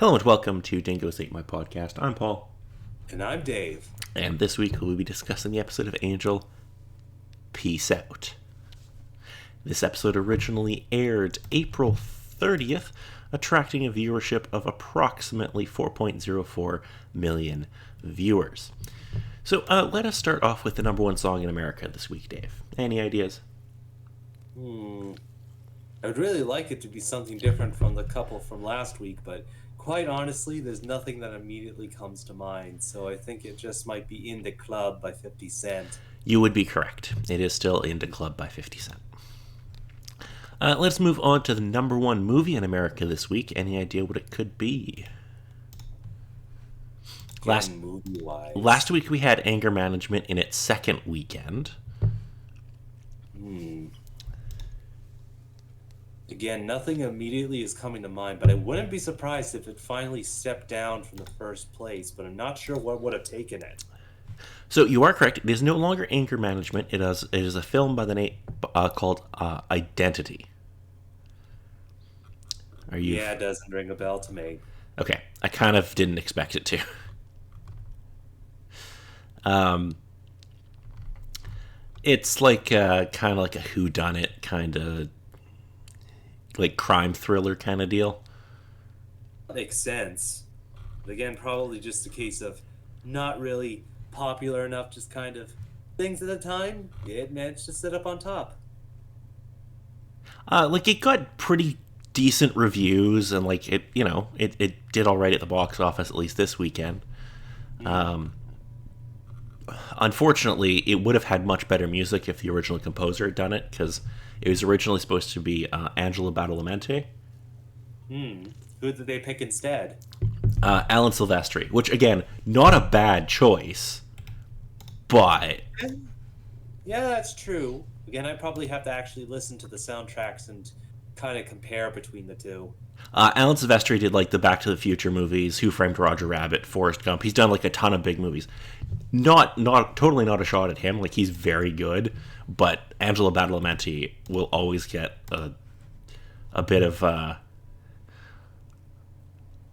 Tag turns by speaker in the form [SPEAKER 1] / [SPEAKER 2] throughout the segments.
[SPEAKER 1] Hello and welcome to Dingoes Ate My Podcast. I'm Paul.
[SPEAKER 2] And I'm Dave.
[SPEAKER 1] And this week we'll be discussing the episode of Angel, Peace Out. This episode originally aired April 30th, attracting a viewership of approximately 4.04 million viewers. So let us start off with the number one song in America this week, Dave. Any ideas?
[SPEAKER 2] I would really like it to be something different from the couple from last week, but quite honestly, there's nothing that immediately comes to mind, so I think it just might be In the Club by 50 Cent.
[SPEAKER 1] You would be correct. It is still In the Club by 50 Cent. Let's move on to the number one movie in America this week. Any idea what it could be?
[SPEAKER 2] Movie-wise.
[SPEAKER 1] Last week we had Anger Management in its second weekend.
[SPEAKER 2] Again, nothing immediately is coming to mind, but I wouldn't be surprised if it finally stepped down from the first place, but I'm not sure what would have taken it.
[SPEAKER 1] So you are correct. It is no longer Anger Management. It is a film by the name called Identity. Are you?
[SPEAKER 2] Yeah, it doesn't ring a bell to me.
[SPEAKER 1] Okay, I kind of didn't expect it to. It's like kind of like a whodunit kind of like crime thriller kind of deal.
[SPEAKER 2] That makes sense. But again, probably just a case of not really popular enough, just kind of things at the time. It managed to sit up on top.
[SPEAKER 1] Like it got pretty decent reviews, and like it did all right at the box office, at least this weekend. Unfortunately, it would have had much better music if the original composer had done it, because it was originally supposed to be Angela Badalamenti.
[SPEAKER 2] Who did they pick instead?
[SPEAKER 1] Alan Silvestri, which again, not a bad choice, but
[SPEAKER 2] Yeah, that's true. Again, I probably have to actually listen to the soundtracks and kind of compare between the two.
[SPEAKER 1] Alan Silvestri did like the Back to the Future movies, Who Framed Roger Rabbit, Forrest Gump. He's done like a ton of big movies. Not totally not a shot at him. Like he's very good, but Angela Badalamenti will always get a bit of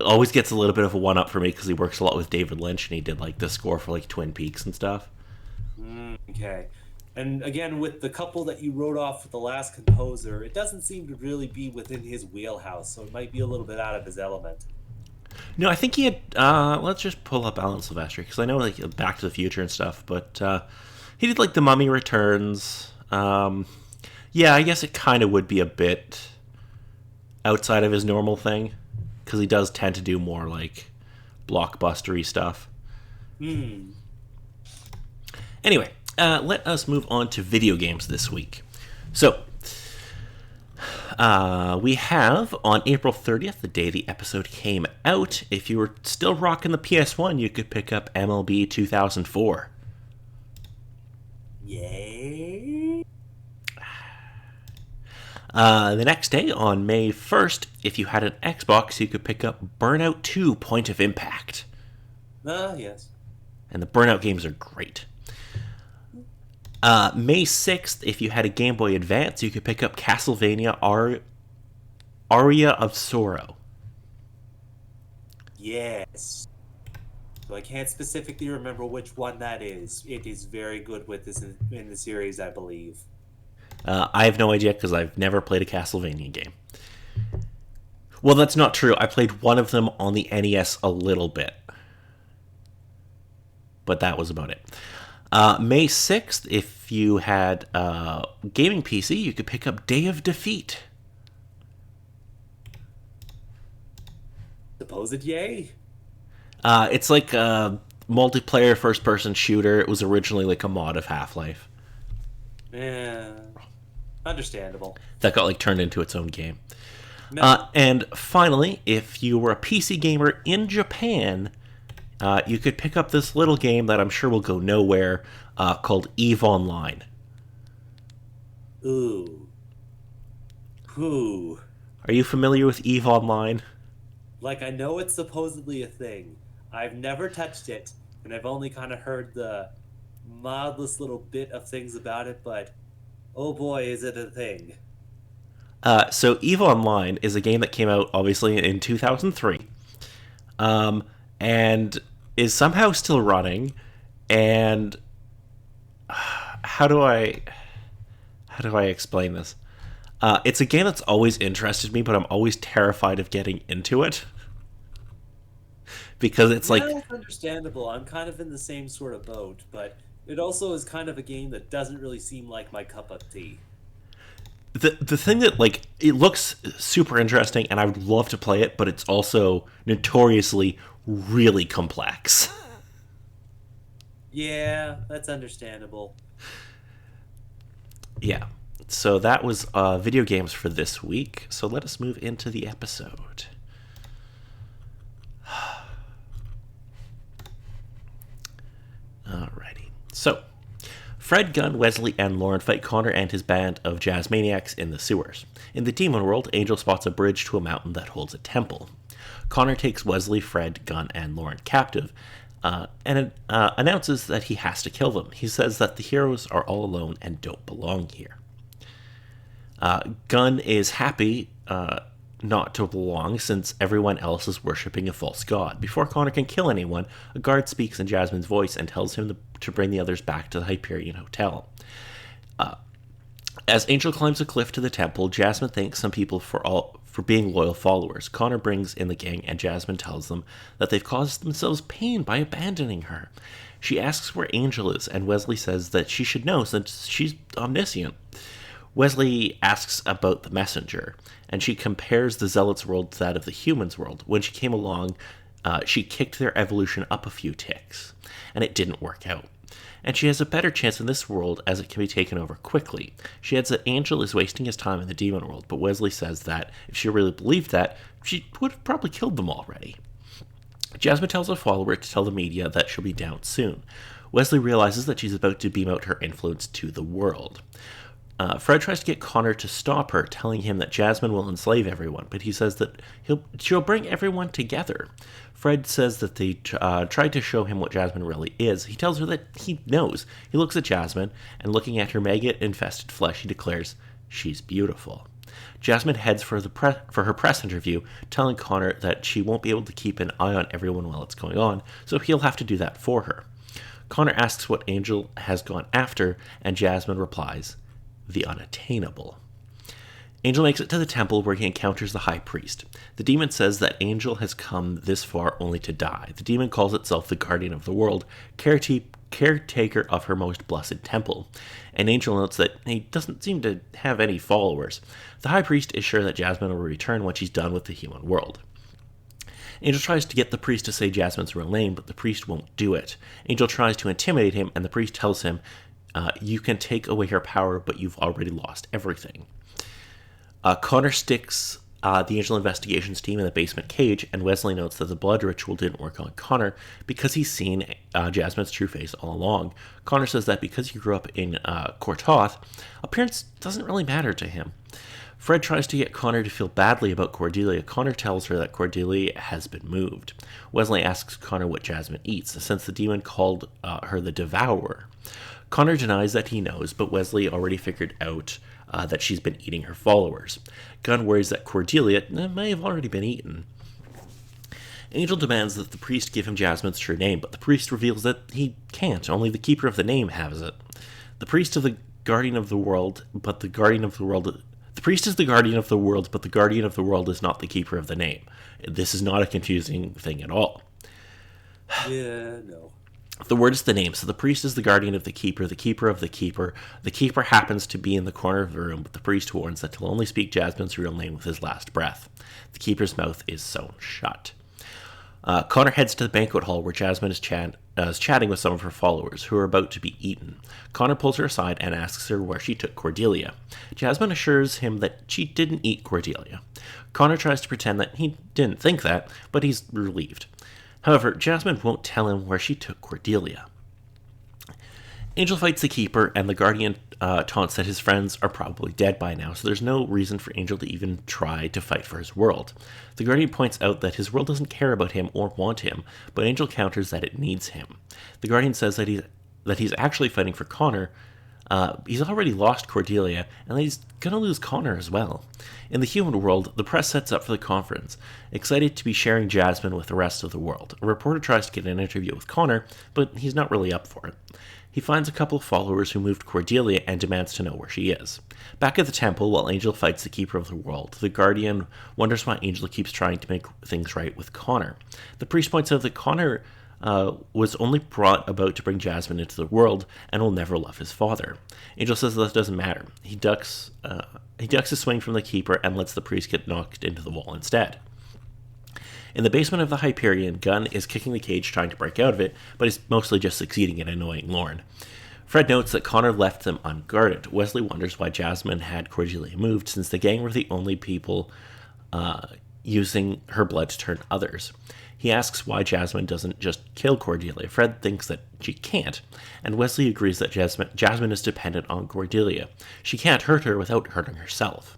[SPEAKER 1] always gets a little bit of a one up for me because he works a lot with David Lynch, and he did like the score for like Twin Peaks and stuff.
[SPEAKER 2] Okay. And again, with the couple that you wrote off with the last composer, it doesn't seem to really be within his wheelhouse, so it might be a little bit out of his element.
[SPEAKER 1] No, I think he had. Let's just pull up Alan Silvestri because I know like Back to the Future and stuff, but he did like The Mummy Returns. Yeah, I guess it kind of would be a bit outside of his normal thing because he does tend to do more like blockbustery stuff. Anyway, let us move on to video games this week. So, we have on April 30th, the day the episode came out. If you were still rocking the PS1, you could pick up MLB 2004.
[SPEAKER 2] Yay!
[SPEAKER 1] The next day, on May 1st, if you had an Xbox, you could pick up Burnout 2 Point of Impact.
[SPEAKER 2] Yes.
[SPEAKER 1] And the Burnout games are great. May 6th, if you had a Game Boy Advance, you could pick up Castlevania Aria of Sorrow.
[SPEAKER 2] Yes. So I can't specifically remember which one that is. It is very good with this in the series, I believe.
[SPEAKER 1] I have no idea because I've never played a Castlevania game. Well, that's not true. I played one of them on the NES a little bit. But that was about it. May 6th, if you had a gaming PC, you could pick up Day of Defeat.
[SPEAKER 2] Supposed yay?
[SPEAKER 1] It's like a multiplayer first-person shooter. It was originally like a mod of Half-Life.
[SPEAKER 2] Yeah. Understandable.
[SPEAKER 1] That got like turned into its own game.
[SPEAKER 2] No.
[SPEAKER 1] And finally, if you were a PC gamer in Japan, you could pick up this little game that I'm sure will go nowhere called EVE Online.
[SPEAKER 2] Ooh.
[SPEAKER 1] Are you familiar with EVE Online?
[SPEAKER 2] Like, I know it's supposedly a thing. I've never touched it, and I've only kind of heard the mildest little bit of things about it, but oh boy, is it a thing.
[SPEAKER 1] So EVE Online is a game that came out, obviously, in 2003. and is somehow still running. And how do I explain this? It's a game that's always interested me, but I'm always terrified of getting into it because it's like
[SPEAKER 2] Yeah, it's understandable. I'm kind of in the same sort of boat, but it also is kind of a game that doesn't really seem like my cup of tea.
[SPEAKER 1] the thing that like it looks super interesting, and I would love to play it, but it's also notoriously really complex.
[SPEAKER 2] Yeah, that's understandable.
[SPEAKER 1] Yeah. So that was video games for this week. So let us move into the episode. Alrighty. So, Fred, Gunn, Wesley, and Lauren fight Connor and his band of jazz maniacs in the sewers. In the demon world, Angel spots a bridge to a mountain that holds a temple. Connor takes Wesley, Fred, Gunn, and Lauren captive and announces that he has to kill them. He says that the heroes are all alone and don't belong here. Gunn is happy not to belong since everyone else is worshipping a false god. Before Connor can kill anyone, a guard speaks in Jasmine's voice and tells him to bring the others back to the Hyperion Hotel. As Angel climbs a cliff to the temple, Jasmine thanks some people for being loyal followers. Connor brings in the gang, and Jasmine tells them that they've caused themselves pain by abandoning her. She asks where Angel is, and Wesley says that she should know since she's omniscient. Wesley asks about the messenger, and she compares the Zealots' world to that of the humans' world. When she came along, she kicked their evolution up a few ticks, and it didn't work out. And she has a better chance in this world as it can be taken over quickly. She adds that Angel is wasting his time in the demon world, but Wesley says that if she really believed that, she would have probably killed them already. Jasmine tells a follower to tell the media that she'll be down soon. Wesley realizes that she's about to beam out her influence to the world. Fred tries to get Connor to stop her, telling him that Jasmine will enslave everyone, but he says that she'll bring everyone together. Fred says that they tried to show him what Jasmine really is. He tells her that he knows. He looks at Jasmine, and looking at her maggot-infested flesh, he declares, "She's beautiful." Jasmine heads for her press interview, telling Connor that she won't be able to keep an eye on everyone while it's going on, so he'll have to do that for her. Connor asks what Angel has gone after, and Jasmine replies, "The unattainable." Angel makes it to the temple where he encounters the high priest. The demon says that Angel has come this far only to die. The demon calls itself the guardian of the world, caretaker of her most blessed temple. And Angel notes that he doesn't seem to have any followers. The high priest is sure that Jasmine will return when she's done with the human world. Angel tries to get the priest to say Jasmine's real name, but the priest won't do it. Angel tries to intimidate him, and the priest tells him, "You can take away her power, but you've already lost everything." Connor sticks the Angel Investigations team in the basement cage, and Wesley notes that the blood ritual didn't work on Connor because he's seen Jasmine's true face all along. Connor says that because he grew up in Cortoth, appearance doesn't really matter to him. Fred tries to get Connor to feel badly about Cordelia. Connor tells her that Cordelia has been moved. Wesley asks Connor what Jasmine eats, since the demon called her the Devourer. Connor denies that he knows, but Wesley already figured out that she's been eating her followers. Gunn worries that Cordelia may have already been eaten. Angel demands that the priest give him Jasmine's true name, but the priest reveals that he can't. Only the keeper of the name has it. The priest is the guardian of the world, but the guardian of the world... The priest is the guardian of the world, but the guardian of the world is not the keeper of the name. This is not a confusing thing at all.
[SPEAKER 2] Yeah, no.
[SPEAKER 1] The word is the name, so the priest is the guardian of the keeper of the keeper. The keeper happens to be in the corner of the room, but the priest warns that he'll only speak Jasmine's real name with his last breath. The keeper's mouth is sewn shut. Connor heads to the banquet hall where Jasmine is chatting with some of her followers, who are about to be eaten. Connor pulls her aside and asks her where she took Cordelia. Jasmine assures him that she didn't eat Cordelia. Connor tries to pretend that he didn't think that, but he's relieved. However, Jasmine won't tell him where she took Cordelia. Angel fights the Keeper, and the Guardian taunts that his friends are probably dead by now, so there's no reason for Angel to even try to fight for his world. The Guardian points out that his world doesn't care about him or want him, but Angel counters that it needs him. The Guardian says that he's actually fighting for Connor, He's already lost Cordelia, and he's going to lose Connor as well. In the human world, the press sets up for the conference, excited to be sharing Jasmine with the rest of the world. A reporter tries to get an interview with Connor, but he's not really up for it. He finds a couple of followers who moved Cordelia and demands to know where she is. Back at the temple, while Angel fights the Keeper of the World, the Guardian wonders why Angel keeps trying to make things right with Connor. The priest points out that Connor was only brought about to bring Jasmine into the world and will never love his father. Angel says that doesn't matter. He ducks a swing from the Keeper and lets the priest get knocked into the wall instead. In the basement of the Hyperion, Gunn is kicking the cage trying to break out of it, but he's mostly just succeeding in annoying Lorne. Fred notes that Connor left them unguarded. Wesley wonders why Jasmine had Cordelia moved, since the gang were the only people using her blood to turn others. He asks why Jasmine doesn't just kill Cordelia. Fred thinks that she can't, and Wesley agrees that Jasmine is dependent on Cordelia. She can't hurt her without hurting herself.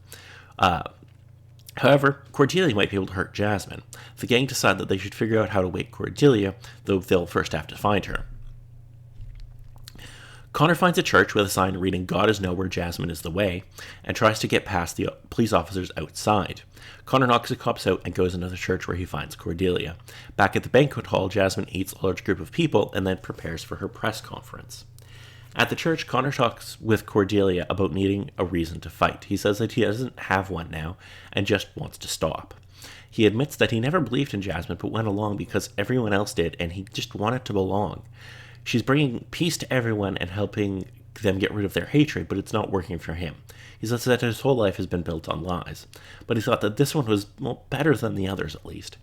[SPEAKER 1] However, Cordelia might be able to hurt Jasmine. The gang decide that they should figure out how to wake Cordelia, though they'll first have to find her. Connor finds a church with a sign reading "God is nowhere, Jasmine is the way," and tries to get past the police officers outside. Connor knocks the cops out and goes into the church where he finds Cordelia. Back at the banquet hall, Jasmine eats a large group of people and then prepares for her press conference. At the church, Connor talks with Cordelia about needing a reason to fight. He says that he doesn't have one now and just wants to stop. He admits that he never believed in Jasmine but went along because everyone else did and he just wanted to belong. She's bringing peace to everyone and helping them get rid of their hatred, but it's not working for him. He says that his whole life has been built on lies, but he thought that this one was better than the others at least.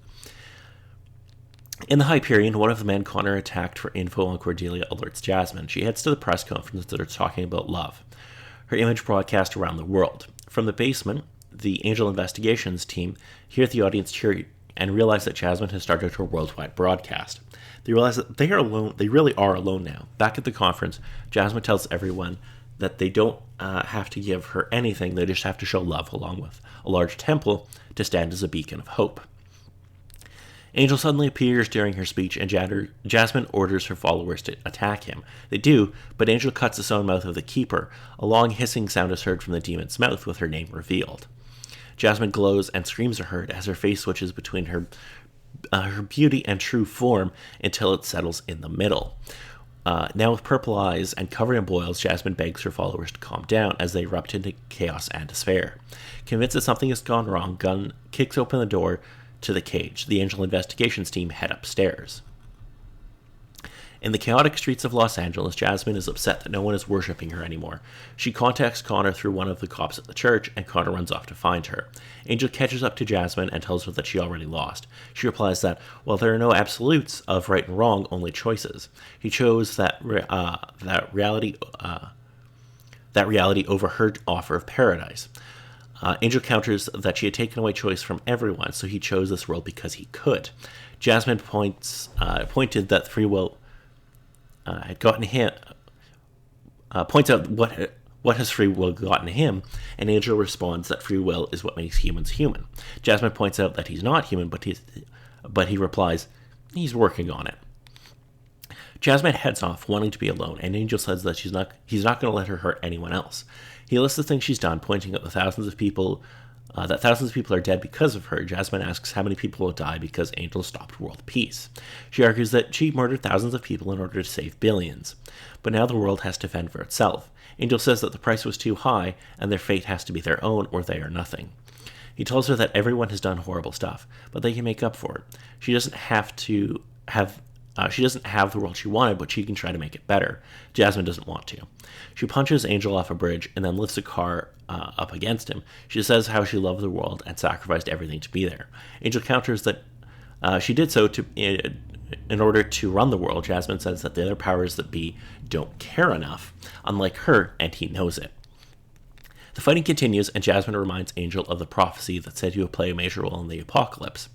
[SPEAKER 1] In the Hyperion, one of the men Connor attacked for info on Cordelia alerts Jasmine. She heads to the press conference that are talking about love. Her image broadcast around the world. From the basement, the Angel Investigations team hear the audience cheer and realize that Jasmine has started her worldwide broadcast. They realize that they are alone. They really are alone now. Back at the conference, Jasmine tells everyone that they don't have to give her anything. They just have to show love along with a large temple to stand as a beacon of hope. Angel suddenly appears during her speech, and Jasmine orders her followers to attack him. They do, but Angel cuts the sewn mouth of the Keeper. A long hissing sound is heard from the demon's mouth with her name revealed. Jasmine glows and screams are heard as her face switches between her beauty and true form until it settles in the middle. Now with purple eyes and covered in boils, Jasmine begs her followers to calm down as they erupt into chaos and despair. Convinced that something has gone wrong, Gunn kicks open the door to the cage. The Angel Investigations team head upstairs. In the chaotic streets of Los Angeles, Jasmine is upset that no one is worshipping her anymore. She contacts Connor through one of the cops at the church, and Connor runs off to find her. Angel catches up to Jasmine and tells her that she already lost. She replies that, while there are no absolutes of right and wrong, only choices. He chose that reality over her offer of paradise. Angel counters that she had taken away choice from everyone, so he chose this world because he could. Jasmine pointed that free will had gotten him. Points out what has free will gotten him, and Angel responds that free will is what makes humans human. Jasmine points out that he's not human, but he replies, he's working on it. Jasmine heads off, wanting to be alone, and Angel says that he's not going to let her hurt anyone else. He lists the things she's done, pointing out that thousands of people are dead because of her. Jasmine asks how many people will die because Angel stopped world peace. She argues that she murdered thousands of people in order to save billions, but now the world has to fend for itself. Angel says that the price was too high, and their fate has to be their own, or they are nothing. He tells her that everyone has done horrible stuff, but they can make up for it. She doesn't have the world she wanted, but she can try to make it better. Jasmine doesn't want to. She punches Angel off a bridge and then lifts a car up against him. She says how she loved the world and sacrificed everything to be there. Angel counters that she did so in order to run the world. Jasmine says that the other powers that be don't care enough, unlike her, and he knows it. The fighting continues, and Jasmine reminds Angel of the prophecy that said he would play a major role in the apocalypse.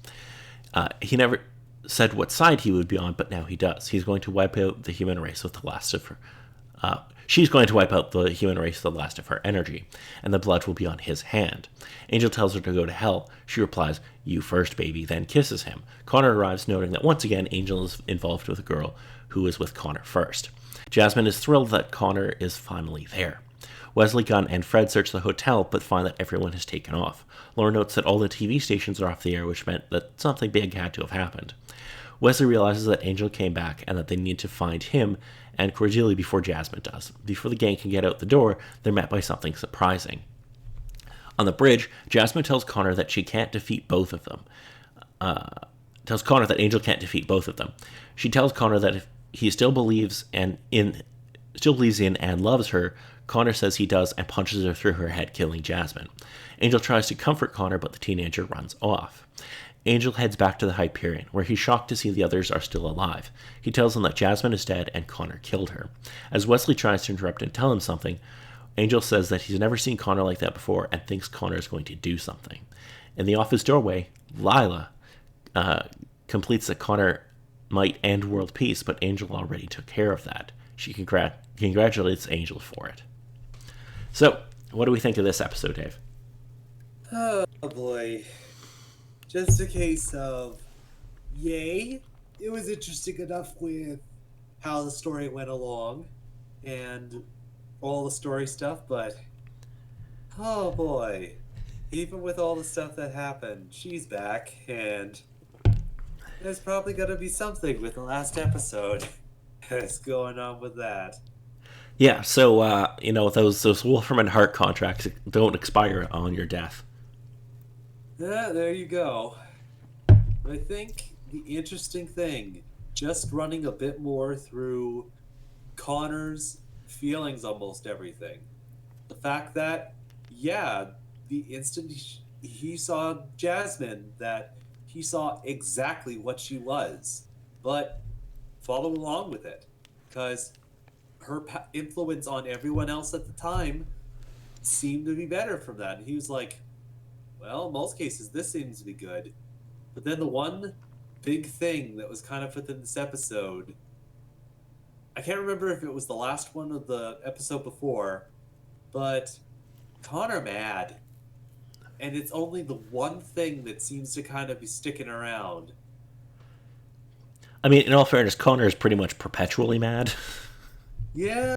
[SPEAKER 1] He never said what side he would be on, but now he does. He's going to wipe out the human race with the last of She's going to wipe out the human race with the last of her energy, and the blood will be on his hand. Angel tells her to go to hell. She replies, "You first, baby," then kisses him. Connor arrives, noting that once again Angel is involved with a girl who was with Connor first. Jasmine is thrilled that Connor is finally there. Wesley, Gunn, and Fred search the hotel, but find that everyone has taken off. Laura notes that all the TV stations are off the air, which meant that something big had to have happened. Wesley realizes that Angel came back and that they need to find him and Cordelia before Jasmine does. Before the gang can get out the door, they're met by something surprising. On the bridge, Jasmine tells Connor that she can't defeat both of them. Tells Connor that Angel can't defeat both of them. She tells Connor that if he still believes in and loves her, Connor says he does and punches her through her head, killing Jasmine. Angel tries to comfort Connor, but the teenager runs off. Angel heads back to the Hyperion, where he's shocked to see the others are still alive. He tells them that Jasmine is dead and Connor killed her. As Wesley tries to interrupt and tell him something, Angel says that he's never seen Connor like that before and thinks Connor is going to do something. In the office doorway, Lila completes that Connor might end world peace, but Angel already took care of that. She congratulates Angel for it. So, what do we think of this episode, Dave?
[SPEAKER 2] Oh boy. Just a case of yay. It was interesting enough with how the story went along and all the story stuff, but oh boy. Even with all the stuff that happened, she's back, and there's probably gonna be something with the last episode that's going on with that.
[SPEAKER 1] Yeah, so those Wolfram and Hart contracts don't expire on your death.
[SPEAKER 2] Yeah, there you go. I think the interesting thing, just running a bit more through Connor's feelings, almost everything. The fact that, yeah, the instant he saw Jasmine, that he saw exactly what she was, but follow along with it, because her influence on everyone else at the time seemed to be better from that. And he was like, well, in most cases, this seems to be good. But then the one big thing that was kind of within this episode, I can't remember if it was the last one of the episode before, but Connor mad. And it's only the one thing that seems to kind of be sticking around.
[SPEAKER 1] I mean, in all fairness, Connor is pretty much perpetually mad.
[SPEAKER 2] Yeah.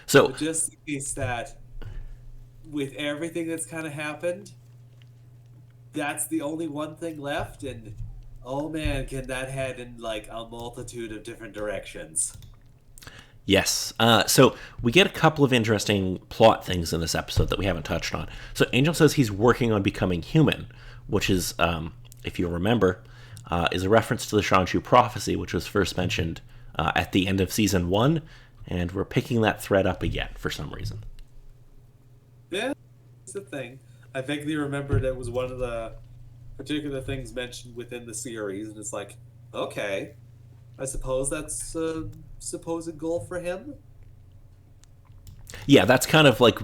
[SPEAKER 1] So,
[SPEAKER 2] but just the case that with everything that's kind of happened, that's the only one thing left, and oh man, can that head in like a multitude of different directions.
[SPEAKER 1] yes. So we get a couple of interesting plot things in this episode that we haven't touched on. So Angel says he's working on becoming human, which is, if you remember, is a reference to the Shanshu prophecy, which was first mentioned at the end of season 1, and we're picking that thread up again for some reason.
[SPEAKER 2] Yeah, it's the thing. I vaguely remembered it was one of the particular things mentioned within the series, and it's like, okay, I suppose that's a supposed goal for him.
[SPEAKER 1] Yeah, that's kind of like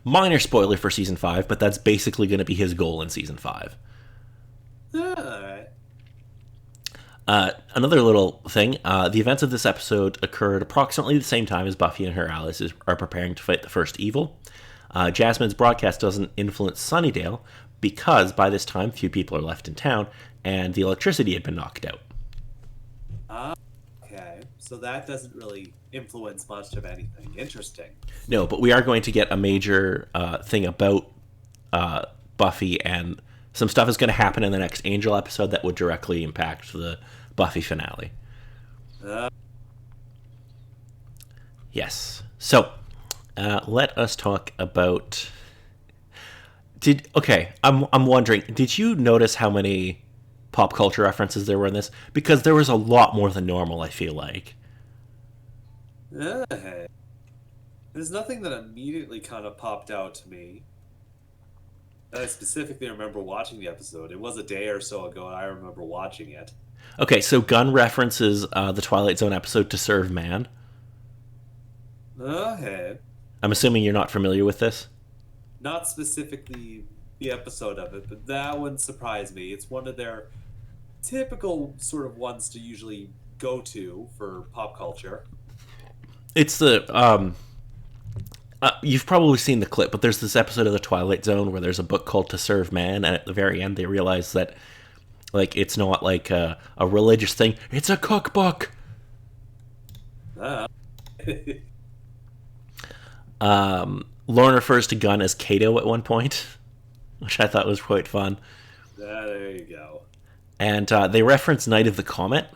[SPEAKER 1] minor spoiler for season 5, but that's basically going to be his goal in season 5.
[SPEAKER 2] Alright.
[SPEAKER 1] Another little thing, the events of this episode occurred approximately the same time as Buffy and her allies are preparing to fight the first evil. Jasmine's broadcast doesn't influence Sunnydale because by this time few people are left in town and the electricity had been knocked out.
[SPEAKER 2] Okay, so that doesn't really influence much of anything. Interesting.
[SPEAKER 1] No, but we are going to get a major thing about Buffy, and some stuff is going to happen in the next Angel episode that would directly impact the Buffy finale. Yes. So, let us talk about. I'm wondering. Did you notice how many pop culture references there were in this? Because there was a lot more than normal. I feel like.
[SPEAKER 2] There's nothing that immediately kind of popped out to me. I specifically remember watching the episode. It was a day or so ago, and I remember watching it.
[SPEAKER 1] Okay, so Gunn references the Twilight Zone episode To Serve Man.
[SPEAKER 2] Okay.
[SPEAKER 1] I'm assuming you're not familiar with this?
[SPEAKER 2] Not specifically the episode of it, but that wouldn't surprise me. It's one of their typical sort of ones to usually go-to for pop culture.
[SPEAKER 1] It's the you've probably seen the clip, but there's this episode of The Twilight Zone where there's a book called To Serve Man, and at the very end they realize that like it's not like a religious thing; it's a cookbook.
[SPEAKER 2] Uh,
[SPEAKER 1] Lauren refers to Gunn as Kato at one point, which I thought was quite fun.
[SPEAKER 2] there you go.
[SPEAKER 1] And they reference Night of the Comet,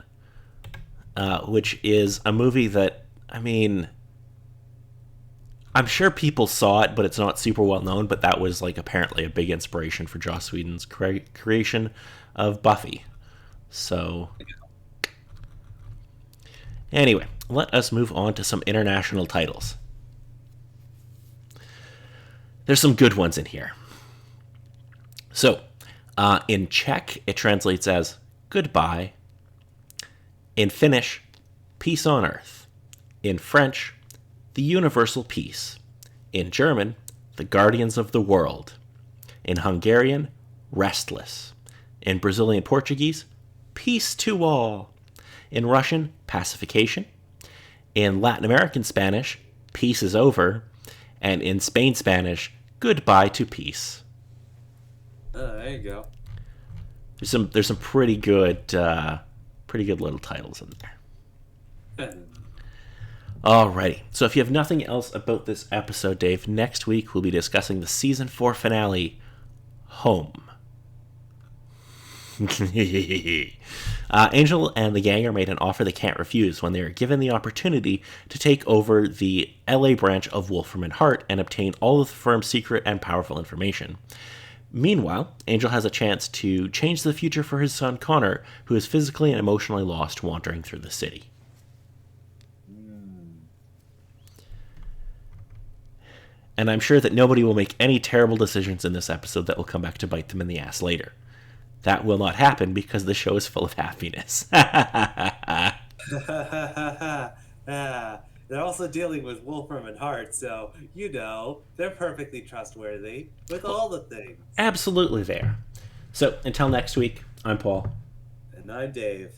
[SPEAKER 1] which is a movie that, I mean, I'm sure people saw it, but it's not super well known. But that was like apparently a big inspiration for Joss Whedon's creation of Buffy. So, anyway, let us move on to some international titles. There's some good ones in here. So, in Czech, it translates as goodbye. In Finnish, peace on earth. In French, the universal peace. In German, the guardians of the world. In Hungarian, restless. In Brazilian Portuguese, peace to all. In Russian, pacification. In Latin American Spanish, peace is over. And in Spain Spanish, goodbye to peace.
[SPEAKER 2] There you go.
[SPEAKER 1] There's some pretty good little titles in there. Alrighty, so if you have nothing else about this episode, Dave, next week we'll be discussing the season 4 finale, Home. Angel and the gang are made an offer they can't refuse when they are given the opportunity to take over the LA branch of Wolfram and Hart and obtain all of the firm's secret and powerful information. Meanwhile, Angel has a chance to change the future for his son Connor, who is physically and emotionally lost wandering through the city. And I'm sure that nobody will make any terrible decisions in this episode that will come back to bite them in the ass later. That will not happen because the show is full of happiness.
[SPEAKER 2] They're also dealing with Wolfram and Hart, so, they're perfectly trustworthy with all the things.
[SPEAKER 1] Absolutely there. So, until next week, I'm Paul.
[SPEAKER 2] And I'm Dave.